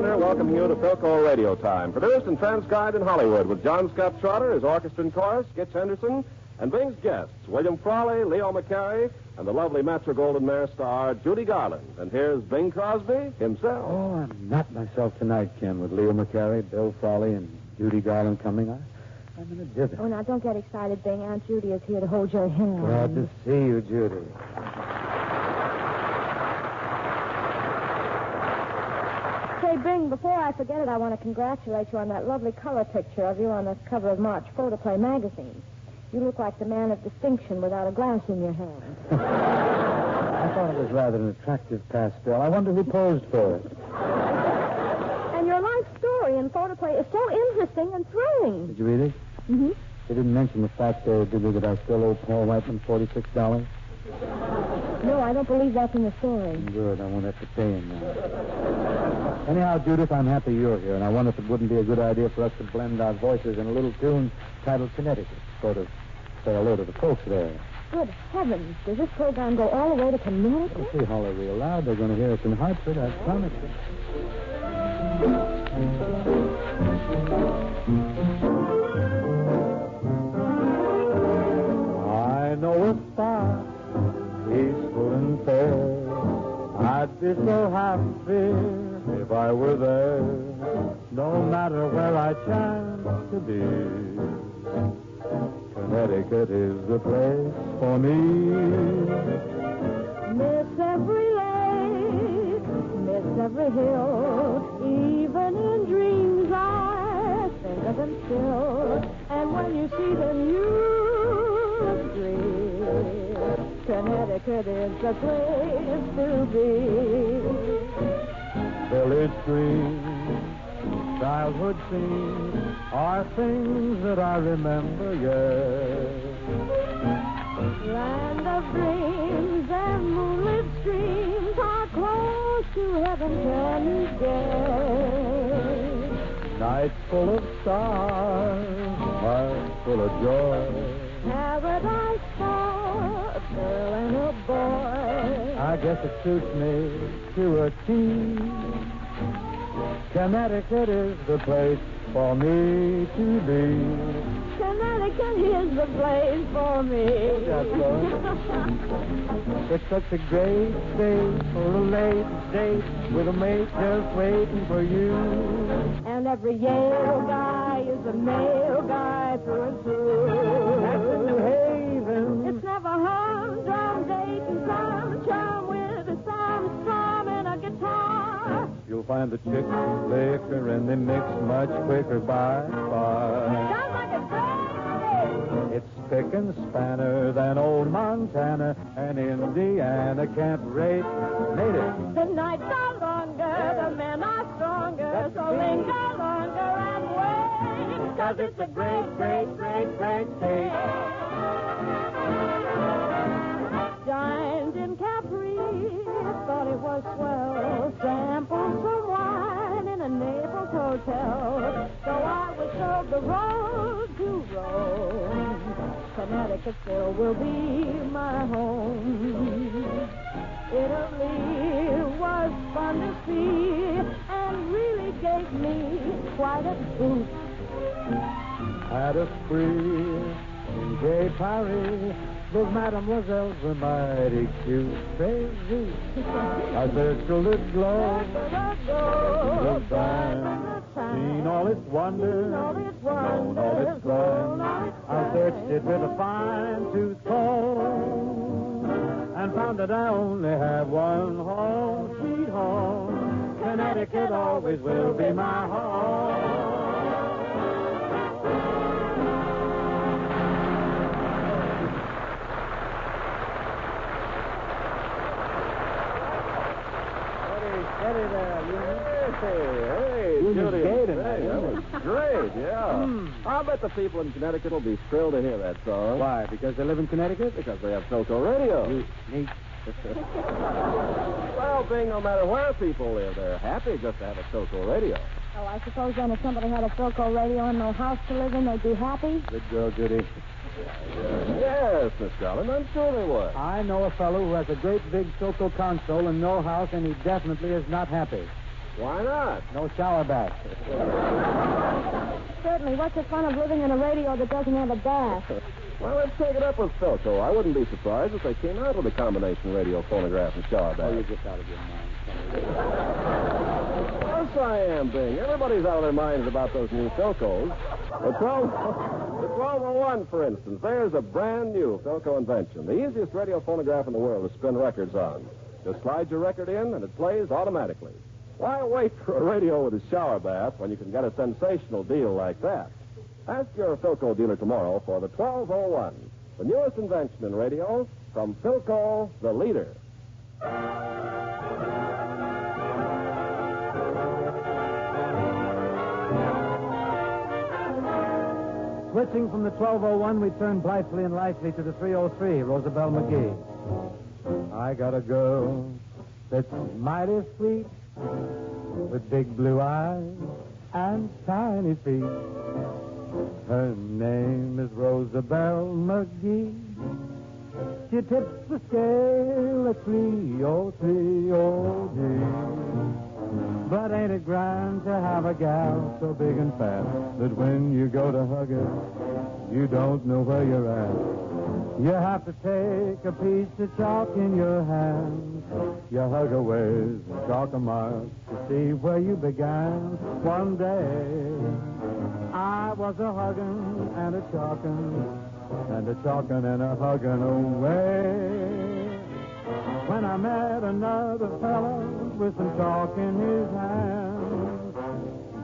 Wagner welcoming you to Philco Radio Time. Produced and transcribed in Hollywood with John Scott Trotter, his orchestra and chorus, Skitch Henderson, and Bing's guests, William Frawley, Leo McCarey, and the lovely Metro-Goldwyn-Mayer star, Judy Garland. And here's Bing Crosby himself. Oh, I'm not myself tonight, Ken, with Leo McCarey, Bill Frawley, and Judy Garland coming. I'm in a dither. Oh, now, don't get excited, Bing. Aunt Judy is here to hold your hand. Glad to see you, Judy. Say, Bing, before I forget it, I want to congratulate you on that lovely color picture of you on the cover of March Photoplay magazine. You look like the man of distinction without a glass in your hand. I thought it was rather an attractive pastel. I wonder who posed for it. And your life story in Photoplay is so interesting and thrilling. Did you read it? Mm-hmm. They didn't mention the fact, did they, that I still owe Paul Whiteman $46? No, I don't believe that's in the story. Good, I won't have to pay him now. Anyhow, Judith, I'm happy you're here, and I wonder if it wouldn't be a good idea for us to blend our voices in a little tune titled Connecticut, sort of say hello to the folks there. Good heavens, does this program go all the way to Connecticut? If we holler real loud, they're going to hear us in Hartford, I promise you. I know a spot, peaceful and fair. I'd be so happy if I were there, no matter where I chance to be. Connecticut is the place for me. Miss every lake, miss every hill, even in dreams I think of them still. And when you see them, you agree. Connecticut is the place to be. Village green, childhood scenes are things that I remember, yes. Land of dreams and moonlit streams are close to heaven, can you guess? Nights full of stars, hearts full of joy. Paradise for a girl and a boy. I guess it suits me to a T. Connecticut is the place for me to be. Connecticut is the place for me. It's such a great day for a late date with a mate just waiting for you. And every Yale guy is a male guy through and through. That's New Haven. It's never humdrum, Dayton, some charm with a some strum and a guitar. You'll find the chicks liquor and they mix much quicker by far. Sounds like a great day. It's spick and spanner than old Montana, and Indiana can't rate native. The nights are longer, the men are stronger, so linger longer and wait, 'cause it's a great, great, great, great day. Dined in Capri, thought it was swell, sampled some wine in a Naples hotel, so I was told the road to Rome. Connecticut still will be my home. Italy was fun to see and really gave me quite a boost. Had a spree in gay Paris. Those mademoiselles were mighty cute. Crazy. I circled its globe. Looked time. Seen all its wonders. Known all its glory. I searched it with a fine-tooth comb and found that I only have one home, sweet home. Connecticut always will be my home. Steady there, Hey, Judy. Hey, that was great, yeah. I'll bet the people in Connecticut will be thrilled to hear that song. Why? Because they live in Connecticut? Because they have Philco Radio. You sneak. Well, Bing, no matter where people live, they're happy just to have a Philco Radio. Oh, I suppose then if somebody had a Philco radio and no house to live in, they'd be happy? Good girl, Judy. Yes, Miss Garland, I'm sure they would. I know a fellow who has a great big Philco console and no house, and he definitely is not happy. Why not? No shower bath. Certainly. What's the fun of living in a radio that doesn't have a bath? Well, let's take it up with Philco. I wouldn't be surprised if they came out with a combination radio, phonograph, and shower bath. Oh, you're just out of your mind. Yes, I am, Bing. Everybody's out of their minds about those new Philcos. The 1201, for instance, there's a brand new Philco invention. The easiest radio phonograph in the world to spin records on. Just slide your record in, and it plays automatically. Why wait for a radio with a shower bath when you can get a sensational deal like that? Ask your Philco dealer tomorrow for the 1201, the newest invention in radio from Philco, the leader. Switching from the 1201, we turn blithely and lively to the 303, Rosabelle McGee. I got a girl that's mighty sweet, with big blue eyes and tiny feet. Her name is Rosabelle McGee. She tips the scale at 303, oh gee. But ain't it grand to have a gal so big and fat that when you go to hug her, you don't know where you're at. You have to take a piece of chalk in your hand. You hug her ways and chalk a mark to see where you began. One day, I was a hugging and a chalking and a chalking and a hugging away. When I met another fella with some chalk in his hand,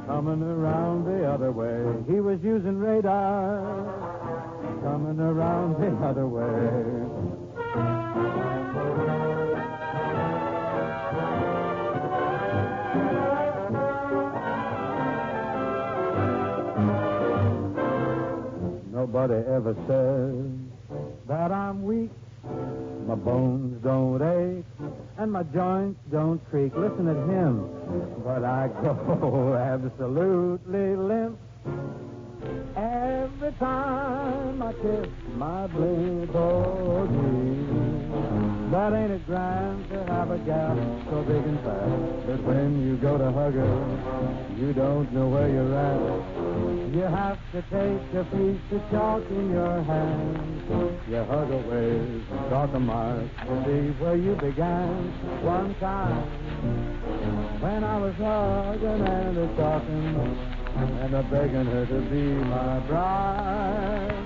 coming around the other way, he was using radar, coming around the other way. Nobody ever says that I'm weak. My bones don't ache, and my joints don't creak. Listen at him. But I go absolutely limp every time I kiss my blue body. But ain't it grand to have a gal so big and fat that when you go to hug her, you don't know where you're at. You have to take a piece of chalk in your hand. You hug her ways and chalk a mark to see where you began. One time when I was hugging and a talking and a begging her to be my bride.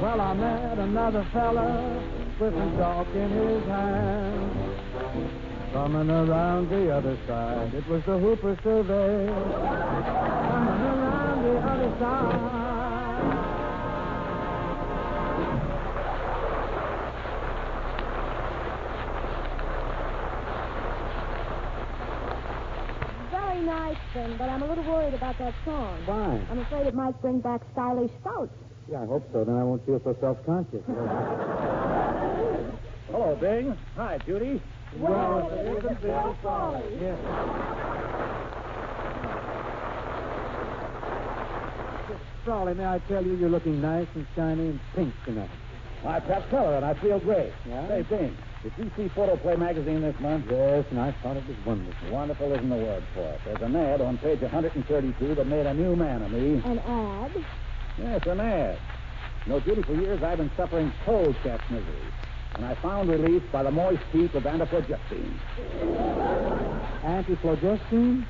Well, I met another fella with some chalk in his hand, coming around the other side. It was the Hooper survey, coming around the other side. Very nice thing, but I'm a little worried about that song. Why? I'm afraid it might bring back stylish spouts. Yeah, I hope so. Then I won't feel so self-conscious. Hello, Bing. Hi, Judy. Well, it isn't Bill Frawley. Yes. Frawley, may I tell you, you're looking nice and shiny and pink tonight. My pet color, and I feel great. Yeah? Say, Bing, did you see Photoplay magazine this month? Yes, and I thought it was wonderful. Wonderful isn't the word for it. There's an ad on page 132 that made a new man of me. An ad? Yes, an ad. You know, Judy, for years I've been suffering cold chest misery, and I found relief by the moist heat of antiflogestine. Antiflogestine?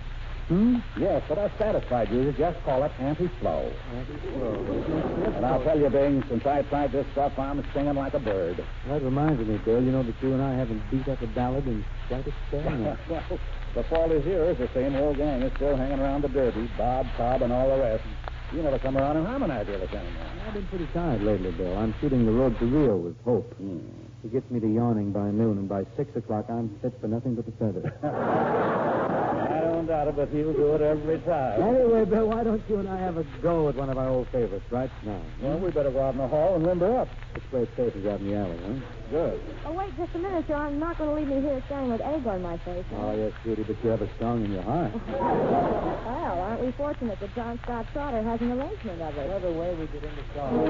Yes, but I've satisfied you. Just call it anti-flow. Anti-flow. And I'll tell you, Bing, since I tried this stuff, I'm singing like a bird. That reminds me, Bill, you know that you and I haven't beat up a ballad in quite a spell now. Well, the fault is yours. The same old gang is still hanging around the Derby, Bob, Cobb, and all the rest. You never come around and harmonize with us anymore. I've been pretty tired lately, Bill. I'm shooting the road to Rio with Hope. He gets me to yawning by noon, and by 6 o'clock, I'm fit for nothing but the feathers. I don't doubt it, but he'll do it every time. Anyway, Bill, why don't you and I have a go at one of our old favorites right now? Well, we better go out in the hall and limber up. This place safe is out in the alley, huh? Good. Oh, wait just a minute, Joe. I'm not going to leave me here staring with egg on my face. Oh, yes, Judy, but you have a song in your heart. Well, aren't we fortunate that John Scott Trotter has an arrangement of it? Another way we get into song.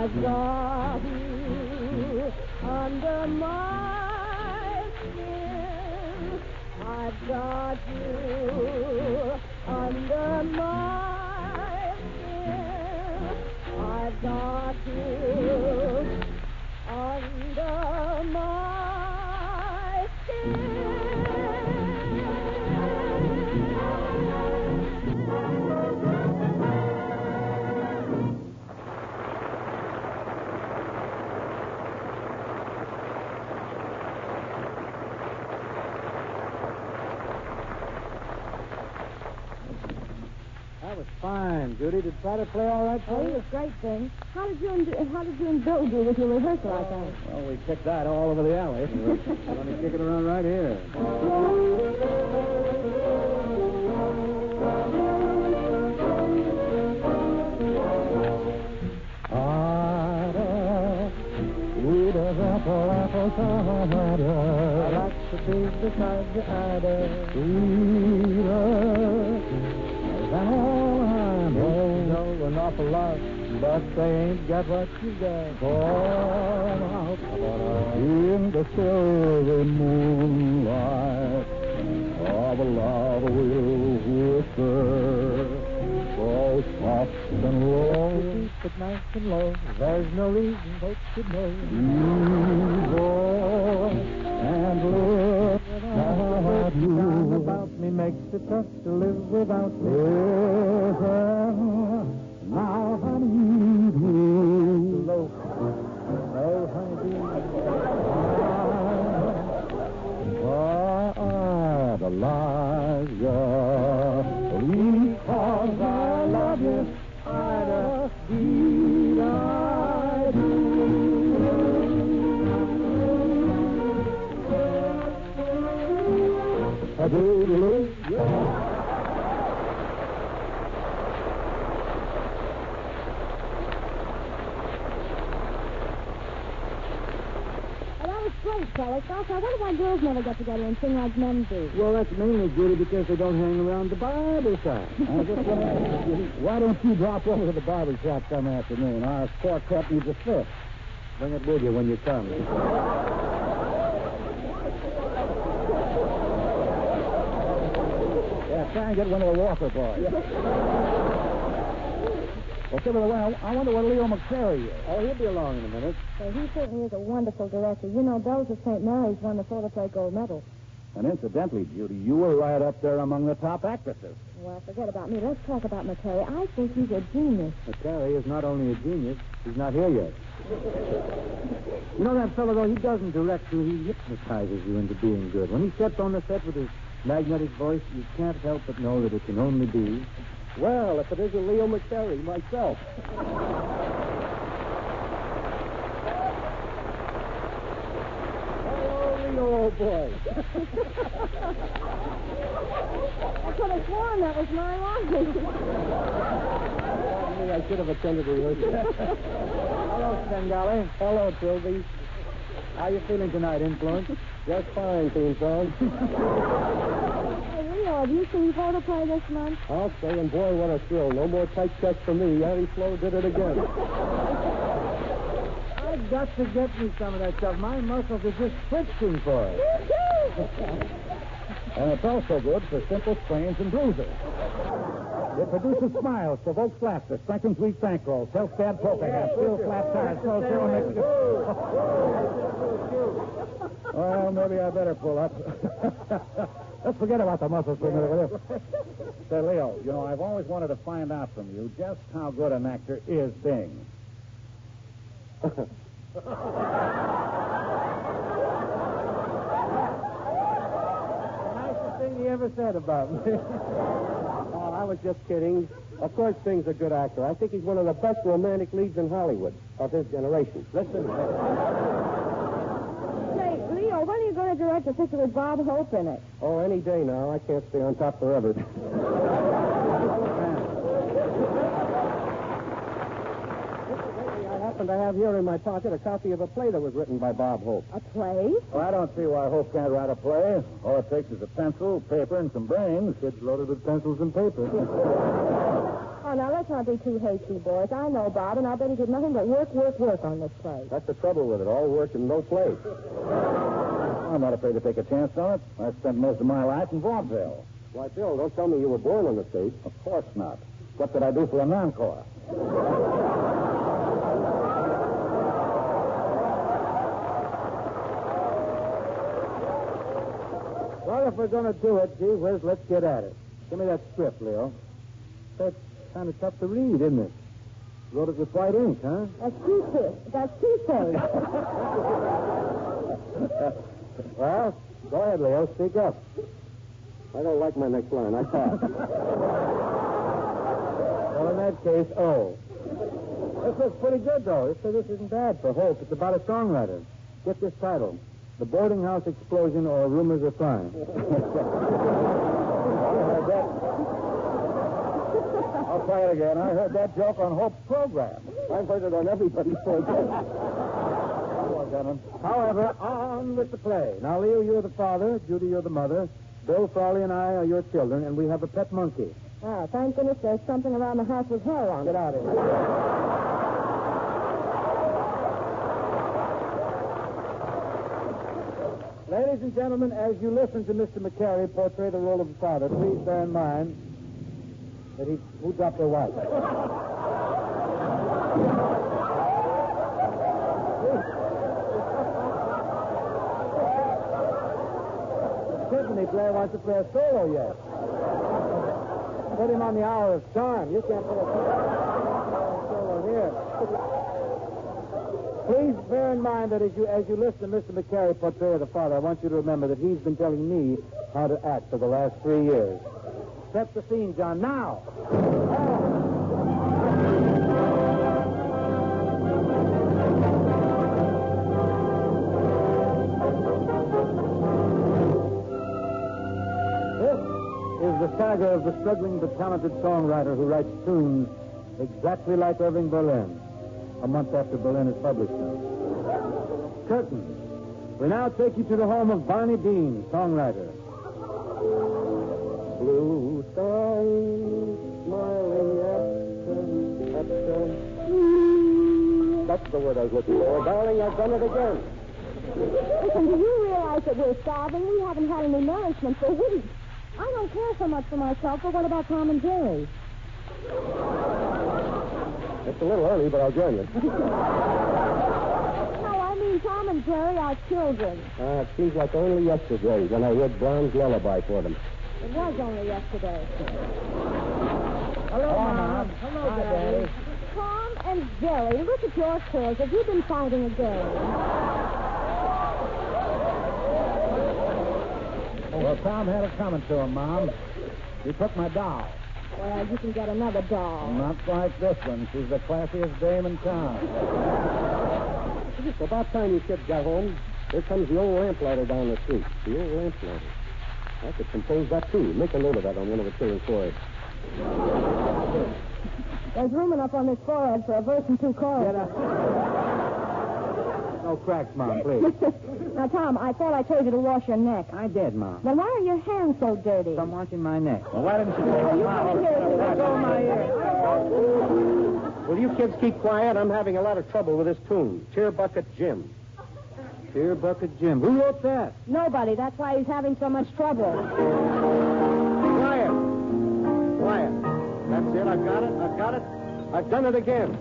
I've got you under my skin. I've got you under my skin. I've got you under my skin. That was fine, Judy. Did Trotter play all right for Oh, he you? was great, thing. How did you and Bill do with your rehearsal, I think? Well, we kicked that all over the alley. We're going to kick it around right here. I like to be beside you, Ida. Than all I know an awful lot, but they ain't got what you got. Born out in the silver moonlight of a love will whisper, so soft and low. Keep it nice and low. There's no reason folks should know. You go and live without you. About me makes it tough to live without me. Listen, now, honeybee. Slow. Oh, honeybee. Idolize you because I love you. Ida, deed I do. I do. Great, fellas. Gosh, I wonder why girls never get together and sing like men do. Well, that's mainly, Judy, because they don't hang around the barber shop. Why don't you drop over to the barber shop some afternoon? Our quartet needs a fifth. Bring it with you when you come. Yeah, try and get one of the Walker boys. Well, by the way, I wonder what Leo McCarey is. Oh, he'll be along in a minute. So he certainly is a wonderful director. You know, Bells of St. Mary's won the photoplay gold medal. And incidentally, Judy, you were right up there among the top actresses. Well, forget about me. Let's talk about McCarey. I think he's a genius. McCarey is not only a genius, he's not here yet. You know that fellow, though, he doesn't direct you. He hypnotizes you into being good. When he steps on the set with his magnetic voice, you can't help but know that it can only be... Well, if it isn't Leo McCarey, myself. Hello, Leo, old boy. I could have sworn that was my line. Pardon me, I should have attended rehearsal. Hello, Svengali. Hello, Trilby. How you feeling tonight, Influence? Just fine, Theme Song. Hey, Leo, have you seen photoplay this month? I'll say, and boy, what a thrill. No more tight checks for me. Harry Flo did it again. I've got to get me some of that stuff. My muscles are just twitching for it. And it's also good for simple sprains and bruises. It produces smiles, provokes laughter, strengthens weak bankrolls, helps bad poker hands, steals flat tires, slows down, makes it... Well, maybe I better pull up. Let's forget about the muscles for a minute, will you? Say, Leo, you know, I've always wanted to find out from you just how good an actor is Bing. The nicest thing he ever said about me. Oh, I was just kidding. Of course, Bing's a good actor. I think he's one of the best romantic leads in Hollywood of his generation. Listen. Say, Leo, when are you going to direct a picture with Bob Hope in it? Oh, any day now. I can't stay on top forever. I happen to have here in my pocket a copy of a play that was written by Bob Hope. A play? Well, I don't see why Hope can't write a play. All it takes is a pencil, paper, and some brains. Kids loaded with pencils and paper. Oh, Oh, now let's not be too hasty, boys. I know Bob, and I'll bet he did nothing but work on this place. That's the trouble with it. All work and no play. I'm not afraid to take a chance on it. I spent most of my life in vaudeville. Why, Phil, don't tell me you were born on the stage. Of course not. What did I do for an encore? Well, if we're going to do it, gee whiz, let's get at it. Give me that script, Leo. That's kind of tough to read, isn't it? Wrote it with white ink, huh? That's toothpaste. Well, go ahead, Leo. Speak up. I don't like my next line. I pass. Well, in that case, oh. This looks pretty good, though. This isn't bad for Hope. It's about a songwriter. Get this title. The Boarding House Explosion or Rumors of Crime. I'll try it again. I heard that joke on Hope's program. I've heard it on everybody's program. However, on with the play. Now, Leo, you're the father. Judy, you're the mother. Bill, Frawley, and I are your children, and we have a pet monkey. Oh, thank goodness there's something around the house with hair on it. Get out of here. Ladies and gentlemen, as you listen to Mr. McCarey portray the role of the father, please bear in mind that who dropped their wife? The symphony player wants to play a solo yet. Put him on the hour of charm. You can't put a solo here. Please bear in mind that as you listen to Mr. McCarey portray the father, I want you to remember that he's been telling me how to act for the last 3 years. Set the scene, John, now. This is the saga of the struggling but talented songwriter who writes tunes exactly like Irving Berlin, a month after Berlin is published them. Curtain. We now take you to the home of Barney Dean, songwriter. Blue skies smiling at That's the word I was looking for. Darling, I've done it again. Listen, do you realize that we're starving? We haven't had any nourishment for weeks. I don't care so much for myself, but what about Tom and Jerry? It's a little early, but I'll join you. No, I mean Tom and Jerry, our children. It seems like only yesterday when I read Brown's Lullaby for them. It was only yesterday. Hello, Mom. Hello, Daddy. Tom and Jerry, look at your clothes. Have you been fighting again? Well, Tom had it coming to him, Mom. He took my doll. Well, you can get another doll. Not like this one. She's the classiest dame in town. It's about time you kids got home. Here comes the old lamplighter down the street. The old lamplighter. I could compose that, too. Make a note of that on one of the children's foreheads. There's room enough on this forehead for a verse and 2 choruses. No cracks, Mom, please. Now, Tom, I thought I told you to wash your neck. I did, Mom. Then why are your hands so dirty? I'm washing my neck. Well, why didn't you Let go of my ear. Will you kids keep quiet? I'm having a lot of trouble with this tune. Tear Bucket Jim. Tear Bucket Jim. Who wrote that? Nobody. That's why he's having so much trouble. Quiet. Quiet. That's it. I've got it. I've done it again.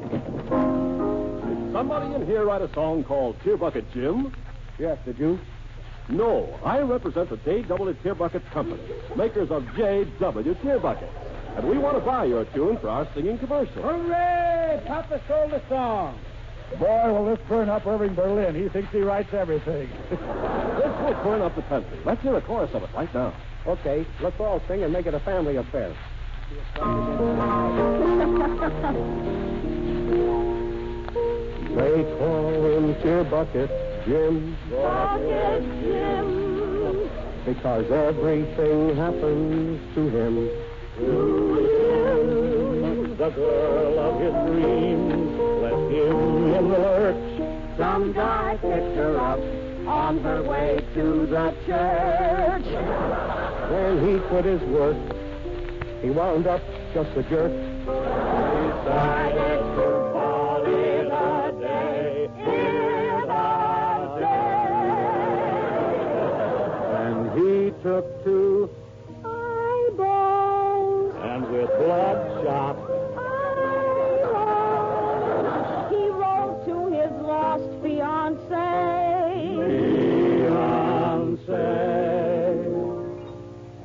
Did somebody in here write a song called Tear Bucket Jim? Yes, did you? No. I represent the J.W. Tear Bucket Company, makers of J.W. Tear Buckets. And we want to buy your tune for our singing commercial. Hooray! Papa sold a song. Boy, will this burn up Irving Berlin. He thinks he writes everything. This will burn up the country. Let's hear a chorus of it right now. Okay, let's all sing and make it a family affair. They call him Tear Bucket Jim. Bucket Jim. Because everything happens to him. The girl of his dreams left him in the lurch. Some guy picked her up on her way to the church. When he quit his work, he wound up just a jerk. decided to call it a day in a day. And he took to Eyeballs. and with bloodshot Eyeballs. He wrote to his lost fiancée.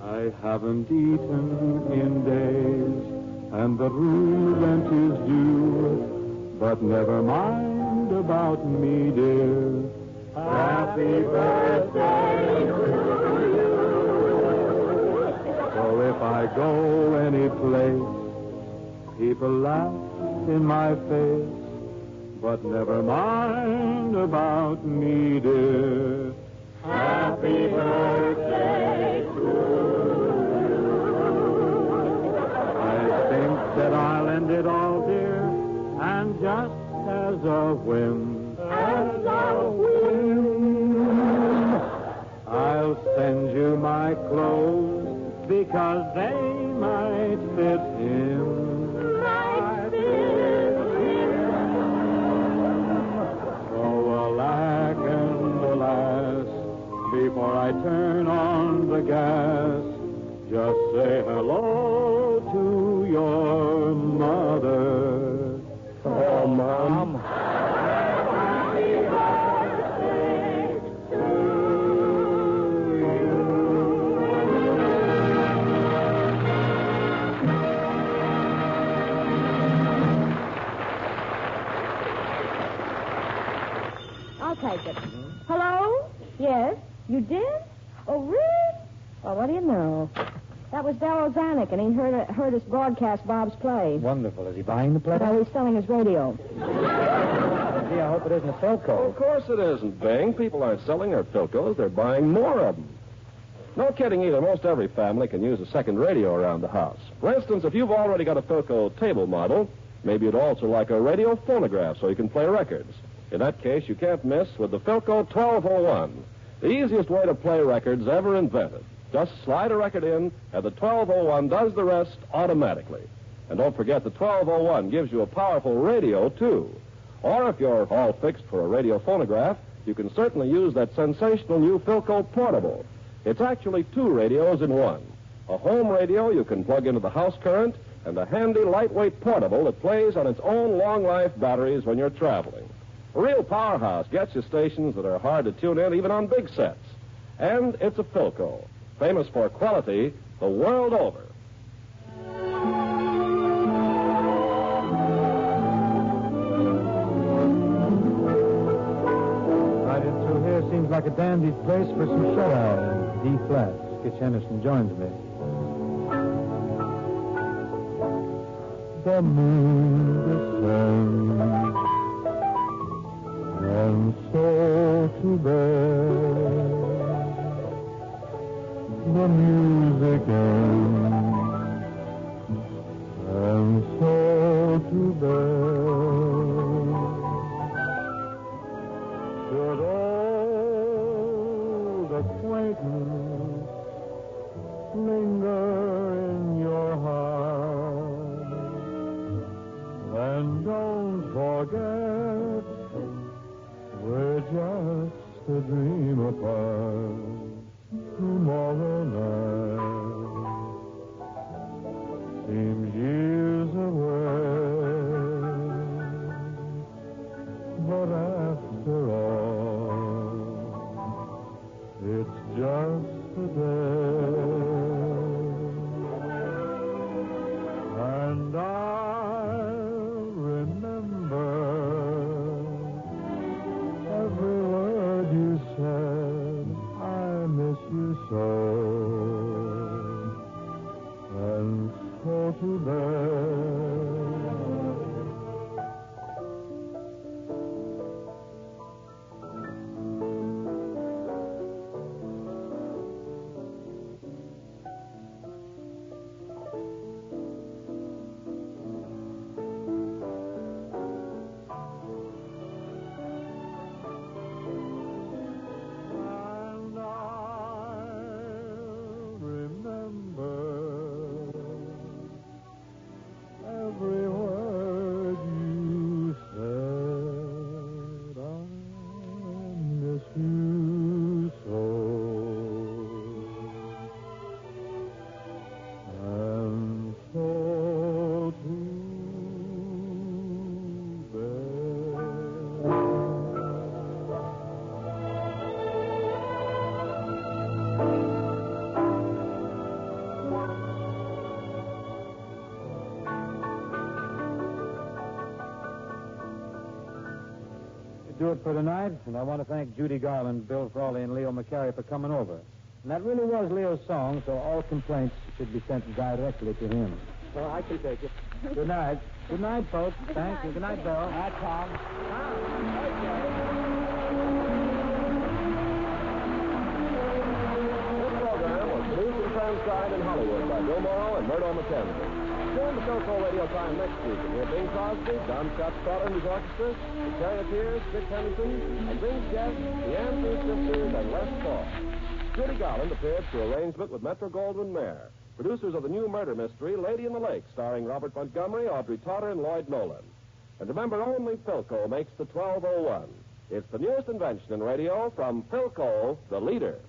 I haven't eaten in days, and the room rent is due. But never mind about me, dear. Happy birthday to you. So if I go any place, people laugh in my face. But never mind about me, dear. Happy birthday to you. I think that I'll end it all, dear, and just as a whim, I'll send you my clothes because they might fit him. So alack and alas, before I turn on the gas, just say hello to your mother. Oh, Mom. I'll take it. Hello? Yes? You did? Oh, really? Well, what do you know? That was Darryl Zanuck, and he heard us broadcast Bob's play. Wonderful. Is he buying the play? No, he's selling his radio. Gee, I hope it isn't a Philco. Of course it isn't, Bing. People aren't selling their Philcos. They're buying more of them. No kidding either. Most every family can use a second radio around the house. For instance, if you've already got a Philco table model, maybe you'd also like a radio phonograph so you can play records. In that case, you can't miss with the Philco 1201, the easiest way to play records ever invented. Just slide a record in, and the 1201 does the rest automatically. And don't forget, the 1201 gives you a powerful radio, too. Or if you're all fixed for a radio phonograph, you can certainly use that sensational new Philco Portable. It's actually two radios in one. A home radio you can plug into the house current, and a handy, lightweight portable that plays on its own long-life batteries when you're traveling. A real powerhouse gets you stations that are hard to tune in, even on big sets. And it's a Philco, famous for quality the world over. Right in through here seems like a dandy place for some shut-eye. D-flat. Skitch Henderson joins me. The moon descends, and so to bed. The music ends, and so to bed. Should old acquaintance linger in your heart, then don't forget we're just a dream apart. Tomorrow night seems years away, but after all, it's just a day. And I'll remember every word you said. I miss you so. do it for tonight, and I want to thank Judy Garland, Bill Frawley, and Leo McCarey for coming over. And that really was Leo's song, so all complaints should be sent directly to him. Well, I can take it. Good night. Good night, folks. Thank you. Good night, Bill. Good night, Tom. This program was produced and transcribed in Hollywood by Bill Morrow and Murdo McKenzie. Tune to Philco Radio Time next week and hear Bing Crosby, John Scott Trotter and his orchestra, the Charioteers, Dick Henderson, and Bing's guests, the Andrews Sisters, and Les Paul. Judy Garland appeared through arrangement with Metro-Goldwyn-Mayer, producers of the new murder mystery, Lady in the Lake, starring Robert Montgomery, Audrey Totter, and Lloyd Nolan. And remember, only Philco makes the 1201. It's the newest invention in radio from Philco, the leader.